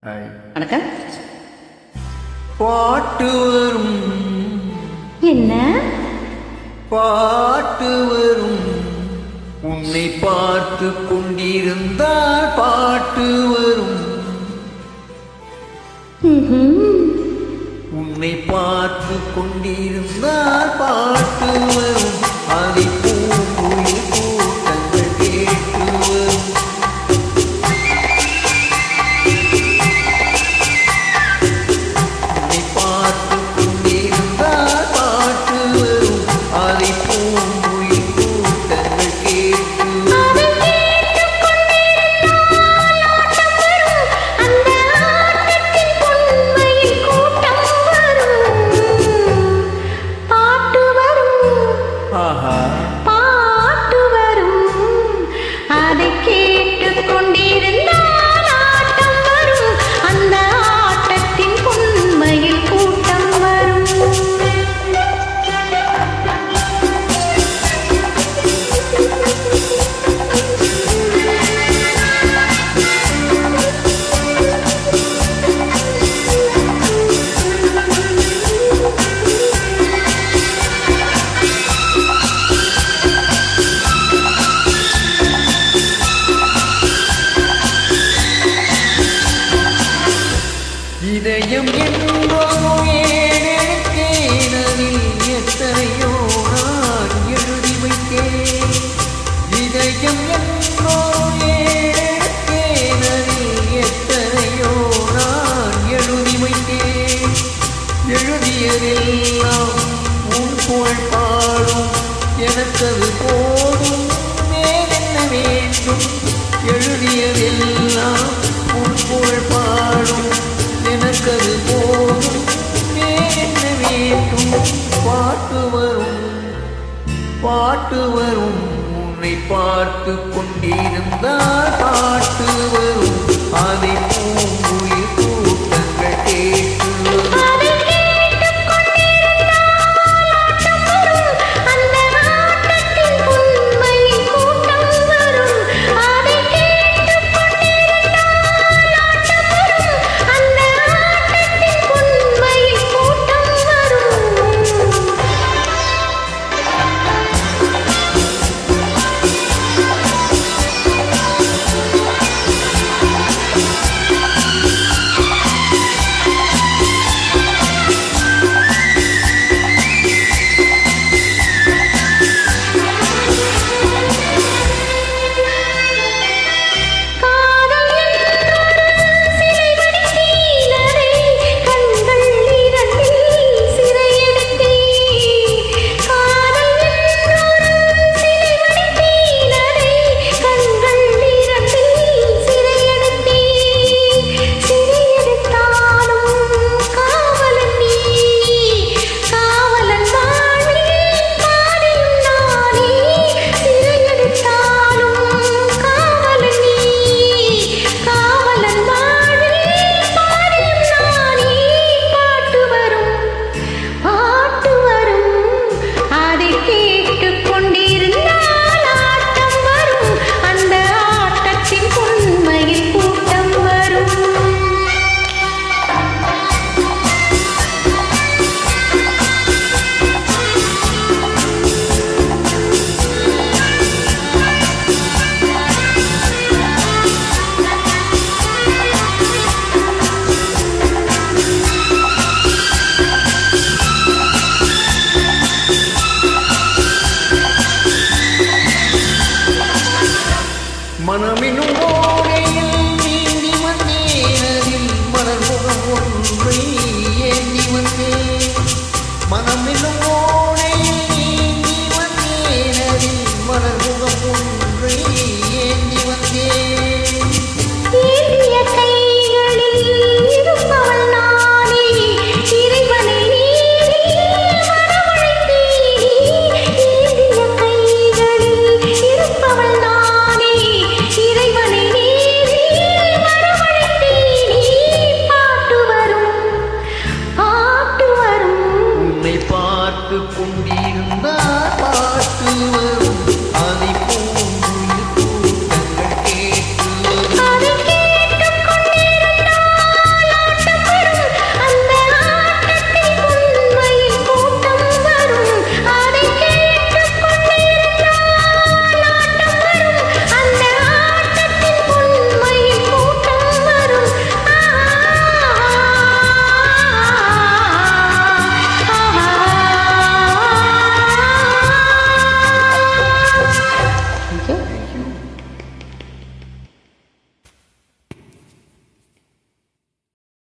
வணக்கம். பாட்டு வரும் என்ன பாட்டு வரும் உன்னை பார்த்து கொண்டிருந்தால் பாட்டு வரும். உன்னை பார்த்து கொண்டிருந்தால் பாட்டு வரும். அதை பூங்குயில் கூட்டங்கள் கேட்டு வரும். உன்னை பார்த்து கொண்டிருந்தால் பாட்டு வரும். அதை பூங்குயில் கூட்டங்கள் கேட்டு வரும். பாட்டு வரும் அதை கேட்டுக் கொண்டிருந்தால் ஆட்டம் வரும். அந்த ஆட்டத்தின் உண்மையில் கூட்டம் வரும். இதயம் என்போ ஏனெடுத்தேன், அதில் எத்தனையோ நான் எழுதி வைத்தேன். இதயம் என்போ ஏனெடுத்தேன், அதில் எத்தனையோ நான் எழுதி வைத்தேன். எழுதியதெல்லாம் உன் புகழ் பாடும், எனக்கது போதும், வேறென்ன வேண்டும். எழுதியதெல்லாம் உன் புகழ் பாடும், எனக்கது போதும், வேறென்ன வேண்டும். பாட்டு வரும் பாட்டு வரும் உன்னை பார்த்து கொண்டிருந்தால் பாட்டு வரும்.